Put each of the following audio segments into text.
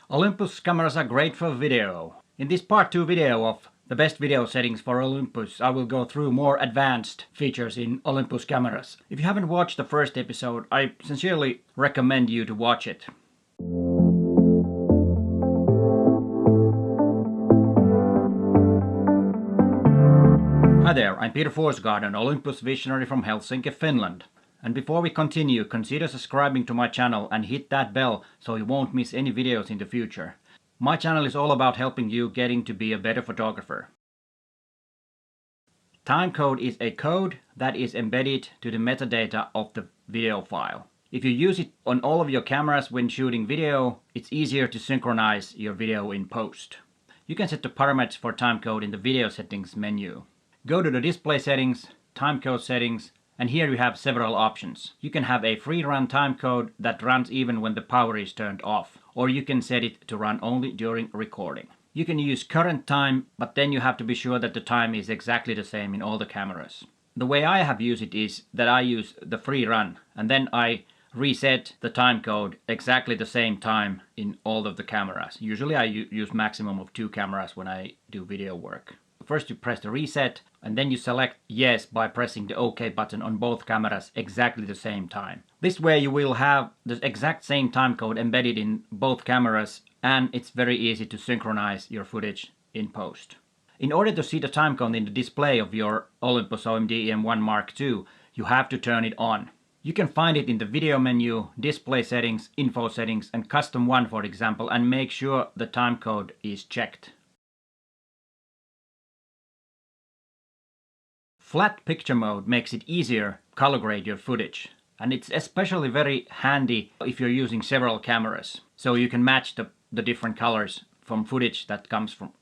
Olympus cameras are great for video. In this part 2 video of the best video settings for Olympus, I will go through more advanced features in Olympus cameras. If you haven't watched the first episode, I sincerely recommend you to watch it. Hi there, I'm Peter Forsgaard, an Olympus Visionary from Helsinki, Finland. And before we continue, consider subscribing to my channel and hit that bell so you won't miss any videos in the future. My channel is all about helping you getting to be a better photographer. Timecode is a code that is embedded to the metadata of the video file. If you use it on all of your cameras when shooting video, it's easier to synchronize your video in post. You can set the parameters for timecode in the video settings menu. Go to the display settings, timecode settings, and here you have several options. You can have a free run timecode that runs even when the power is turned off, or you can set it to run only during recording. You can use current time, but then you have to be sure that the time is exactly the same in all the cameras. The way I have used it is that I use the free run, and then I reset the timecode exactly the same time in all of the cameras. Usually I use maximum of 2 cameras when I do video work. First you press the reset, and then you select yes by pressing the OK button on both cameras exactly the same time. This way you will have the exact same timecode embedded in both cameras, and it's very easy to synchronize your footage in post. In order to see the timecode in the display of your Olympus OM-D E-M1 MKII, you have to turn it on. You can find it in the video menu, display settings, info settings, and custom one, for example, and make sure the timecode is checked. Flat picture mode makes it easier to color grade your footage, and it's especially very handy if you're using several cameras, so you can match the different colors from footage that comes from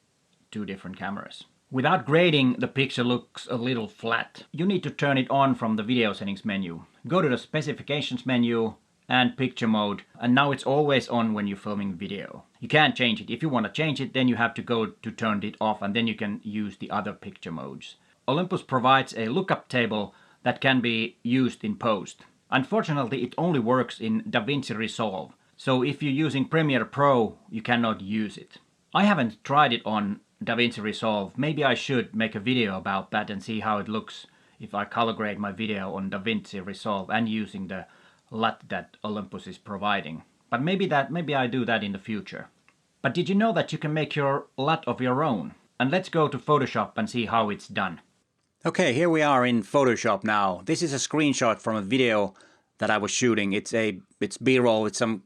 2 different cameras. Without grading, the picture looks a little flat. You need to turn it on from the video settings menu. Go to the specifications menu and picture mode, and now it's always on when you're filming video. You can't change it. If you want to change it, then you have to go to turn it off, and then you can use the other picture modes. Olympus provides a lookup table that can be used in post. Unfortunately, it only works in DaVinci Resolve, so if you're using Premiere Pro, you cannot use it. I haven't tried it on DaVinci Resolve. Maybe I should make a video about that and see how it looks if I color grade my video on DaVinci Resolve and using the LUT that Olympus is providing. But maybe I do that in the future. But did you know that you can make your LUT of your own? And let's go to Photoshop and see how it's done. Okay, here we are in Photoshop now. This is a screenshot from a video that I was shooting. It's B-roll. It's some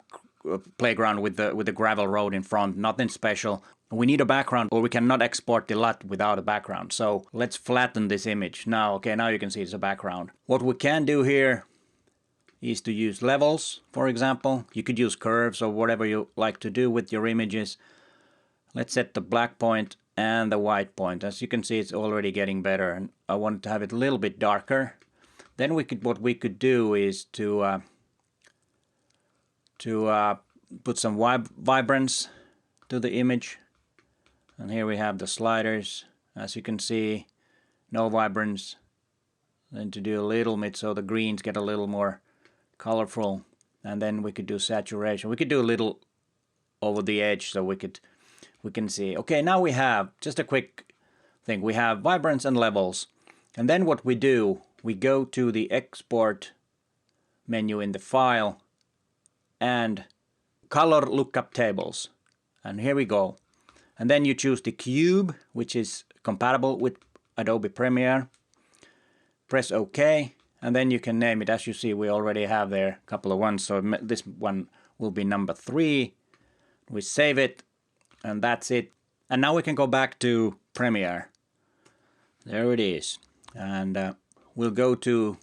playground with the gravel road in front. Nothing special. We need a background, or we cannot export the LUT without a background. So let's flatten this image. Now you can see it's a background. What we can do here is to use levels, for example. You could use curves or whatever you like to do with your images. Let's set the black point and the white point. As you can see, it's already getting better, and I wanted to have it a little bit darker. Then what we could do is to put some vibrance to the image, and here we have the sliders. As you can see, no vibrance. Then to do a little bit so the greens get a little more colorful, and then we could do saturation. We could do a little over the edge so we can see. Okay, now we have just a quick thing. We have vibrance and levels. And then what we do, we go to the export menu in the file and color lookup tables. And here we go. And then you choose the cube, which is compatible with Adobe Premiere. Press OK, and then you can name it. As you see, we already have there a couple of ones. So this one will be number 3. We save it. And that's it. And now we can go back to Premiere. There it is. And we'll go to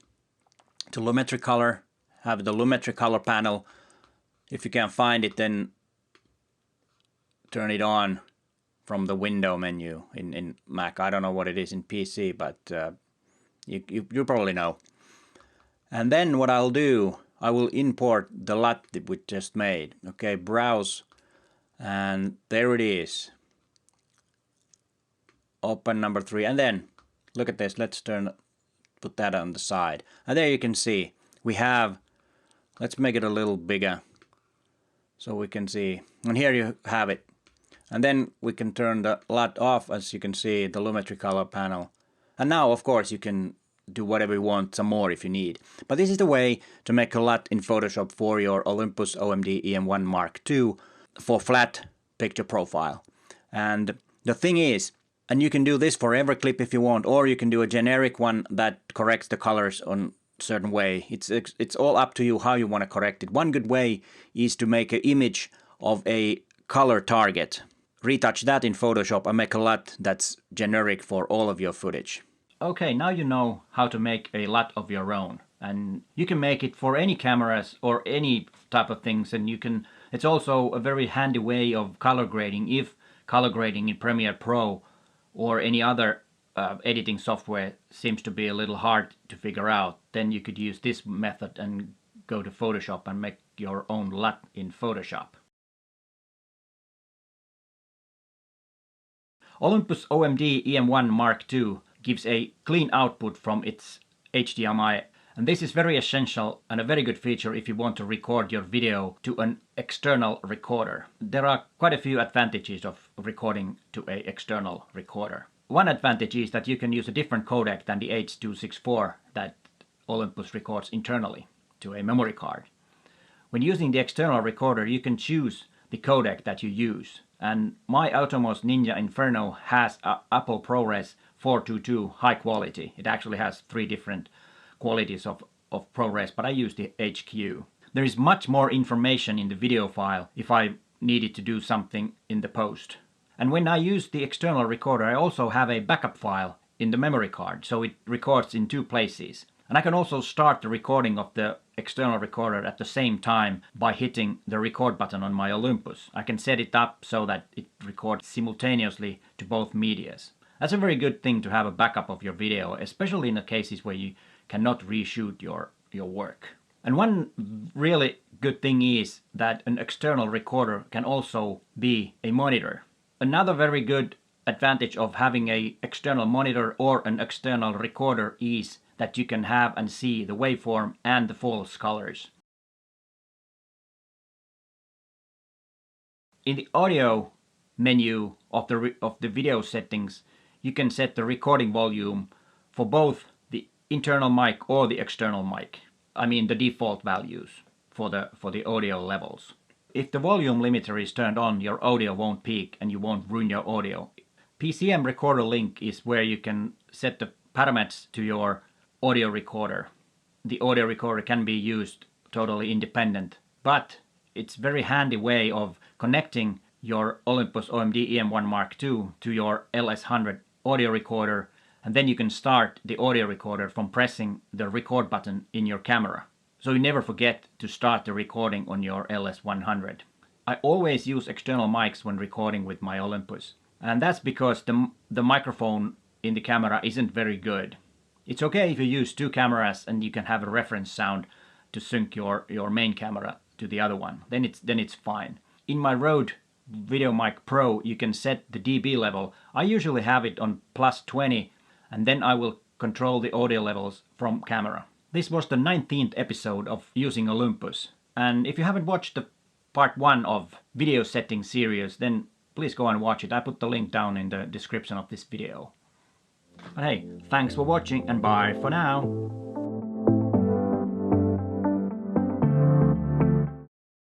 Lumetri Color, have the Lumetri Color panel. If you can't find it, then turn it on from the window menu in Mac. I don't know what it is in PC, but you probably know. And then what I'll do, I will import the LUT that we just made. Okay, browse. And there it is. Open number 3, and then look at this. Let's put that on the side, and there you can see we have. Let's make it a little bigger. so we can see. And here you have it. And then we can turn the LUT off, as you can see, the lumetri color panel. And now, of course, you can do whatever you want, some more if you need. But this is the way to make a LUT in Photoshop for your Olympus OM-D E-M1 MKII for flat picture profile. And the thing is, and you can do this for every clip if you want, or you can do a generic one that corrects the colors on a certain way. It's all up to you how you want to correct it. One good way is to make an image of a color target. Retouch that in Photoshop and make a LUT that's generic for all of your footage. Okay, now you know how to make a LUT of your own. And you can make it for any cameras or any type of things, and it's also a very handy way of color grading. If color grading in Premiere Pro or any other editing software seems to be a little hard to figure out, then you could use this method and go to Photoshop and make your own LUT in Photoshop. Olympus OM-D E-M1 MKII gives a clean output from its HDMI, and this is very essential and a very good feature if you want to record your video to an external recorder. There are quite a few advantages of recording to an external recorder. One advantage is that you can use a different codec than the H.264 that Olympus records internally to a memory card. When using the external recorder, you can choose the codec that you use. And my Atomos Ninja Inferno has a Apple ProRes 422 high quality. It actually has 3 different qualities of ProRes, but I use the HQ. There is much more information in the video file if I needed to do something in the post. And when I use the external recorder, I also have a backup file in the memory card, so it records in 2 places. And I can also start the recording of the external recorder at the same time by hitting the record button on my Olympus. I can set it up so that it records simultaneously to both medias. That's a very good thing to have a backup of your video, especially in the cases where you cannot reshoot your work. And one really good thing is that an external recorder can also be a monitor. Another very good advantage of having an external monitor or an external recorder is that you can have and see the waveform and the false colors. In the audio menu of the video settings, you can set the recording volume for both the internal mic or the external mic. I mean the default values for the audio levels. If the volume limiter is turned on, your audio won't peak and you won't ruin your audio. PCM recorder link is where you can set the parameters to your audio recorder. The audio recorder can be used totally independent, but it's a very handy way of connecting your Olympus OM-D E-M1 MKII to your LS100 audio recorder, and then you can start the audio recorder from pressing the record button in your camera. So you never forget to start the recording on your LS100. I always use external mics when recording with my Olympus, and that's because the microphone in the camera isn't very good. It's okay if you use 2 cameras and you can have a reference sound to sync your main camera to the other one. Then it's fine. In my Rode VideoMic Pro, you can set the dB level. I usually have it on +20, and then I will control the audio levels from camera. This was the 19th episode of using Olympus. And if you haven't watched the part 1 of video setting series, then please go and watch it. I put the link down in the description of this video. But hey, thanks for watching and bye for now.